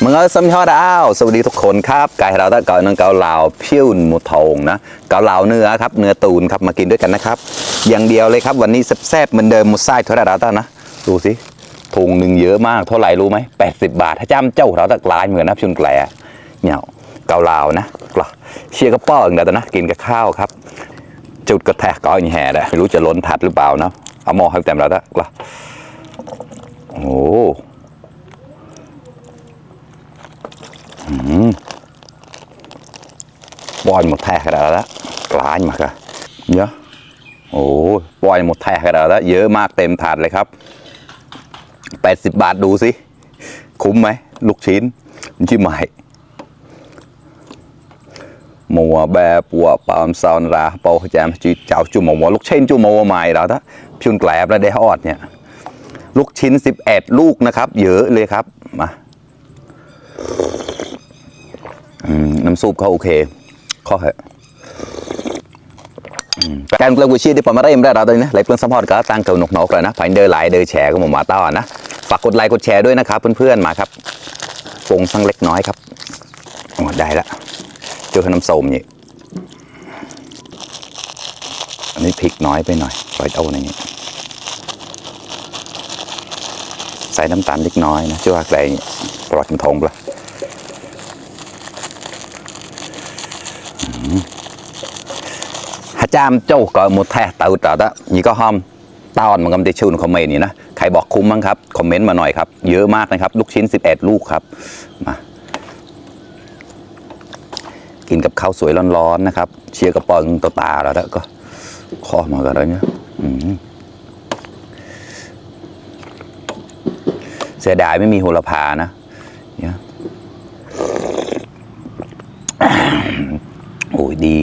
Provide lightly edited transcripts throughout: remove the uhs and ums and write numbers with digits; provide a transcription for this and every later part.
มึงเอาซ้ำยอดดาวสวัสดีทุกคนครับกายเราตะเกานังเกาเหลาพิ้วหมูทองนะเกาเหลาเนื้อครับเนื้อตูนครับมากินด้วยกันนะครับอย่างเดียวเลยครับวันนี้แซ่บๆเหมือนเดิมมุดไส้เท่าไรเราตะนะดูสิถุงหนึ่งเยอะมากเท่าไหร่รู้ไหม80 บาทถ้าจ้ำเจ้าเราตะกลายเหมือนนะชุนแกลเนี่ยเกาเหลานะกล่ะเชียร์กระป๋องเดี๋ยวนะกินกับข้าวครับจุดกระแทกก้อยแห่เลยไม่รู้จะล้นถัดหรือเปล่านะเอาหม้อให้เต็มเราตะกล่ะโอ้บอลหมดแท้กันแล้วกลายมากอะเยอะโอ้บอลหมดแท้กันแล้วเยอะมากเต็มถาดเลยครับ80 บาทดูสิคุ้มไหมลูกชิ้นชิมใหม่มัวแบบปัวปามซาวน์ราเปาแจมจีเจ้าจุ่มมัวลูกชิ้นจุ่มมัวใหม่แล้วถ้าพิมพ์แกลบแล้วได้ฮอดเนี่ยลูกชิ้น11 ลูกนะครับเยอะเลยครับมาน้ำซุปเขาโอเคข้อเหรอการเปลือกกุชีที่ผมมาได้ยินได้เราตอนนี้ไหลเปลือกสมอดก็ตั้งเก่าหนกๆเลยนะฝ่ายเดินไหลเดินแฉก็หมมาต้อนนะฝากกดไลค์กดแชร์ด้วยนะครับเพื่อนๆมาครับปรุงสังเล็กน้อยครับได้ละเจอขนมส้มนี่อันนี้พริกน้อยไปหน่อยปล่อยเอาอย่างนี้ใส่น้ำตาลเล็กน้อยนะชื่อว่าอะไรปลอดทงเลยจามเจ้าก็หมดแท้เต่าต่อนี่ก็หอมตอนมันก็ได้ชื่นคอมเมนต์นี่นะใครบอกคุ้มมั้งครับคอมเมนต์มาหน่อยครับเยอะมากนะครับลูกชิ้น11 ลูกครับมากินกับข้าวสวยร้อนๆนะครับเชียร์กระป๋องตาแล้วก็ข้อมากันเลยเนี่ยเสียดายไม่มีโหระพานะเนี่ยโอ้ยดี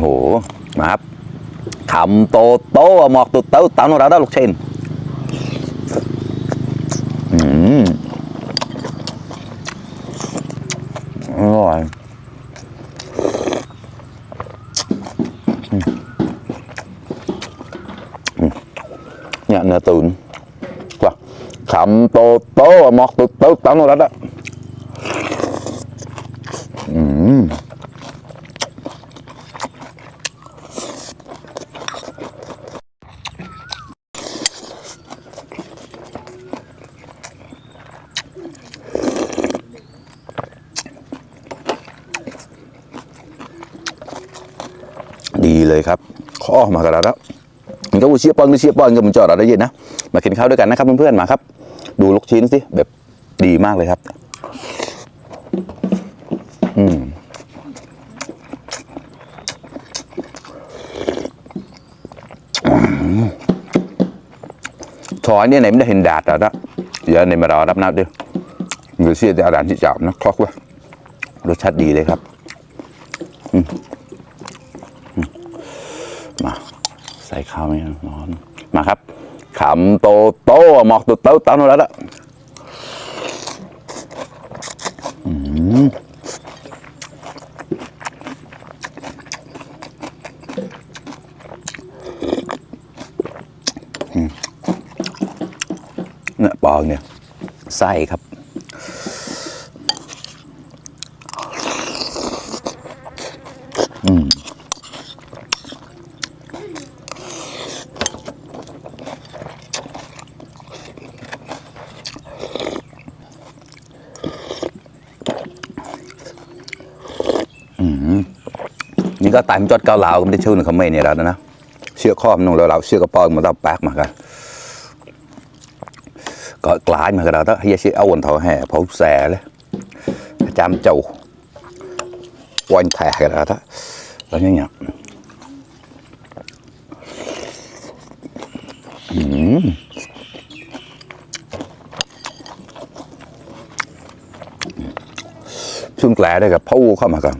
โหมาครับขำโตโตหมอกตุ๊ดเต้าตั้งเราได้ลูกชิ้นอร่อยเนี่ยเนื้อตุ๋นว่ะขำโตโตหมอกตุ๊ดเต้าตั้งเราได้ดีเลยครับข้อมากันแล้วมันก็เชียร์ปอนก็มันจอดเราได้ยินนะมากินข้าวด้วยกันนะครับเพื่อนๆมาครับดูลูกชิ้นสิแบบดีมากเลยครับถอยเนี่ยไหนไม่ได้เห็นดาดแล้วนะเดี๋ยวในมารอรับนับด้วยหรือเสียจะเอาด่านที่จับนะคล็อกว่ารสชาติดีเลยครับมาใส่ข้าวไม่ร้อนมาครับขำโตโตหมอกตุ๊ดเต้าตั้งแล้วละเนี่ยปองเนี่ยไส้ครับนี่ก็ตามจดเกาเหลาก็ไม่ได้ชื่อหนึ่งคำเมนเนี่ยแล้วนะเชื่อข้อมนุ่งเราเชื่อกระป๋องมาตับแป๊กมากันก็กลายมากันแล้วถ้าเฮียเชื่อเอาวันเท่าแห่เผาแสเลยจำเจ้าวันแทกกันแล้วถ้าแล้วเนี่ยชุ่มแกลได้กับพ่อเข้ามากัน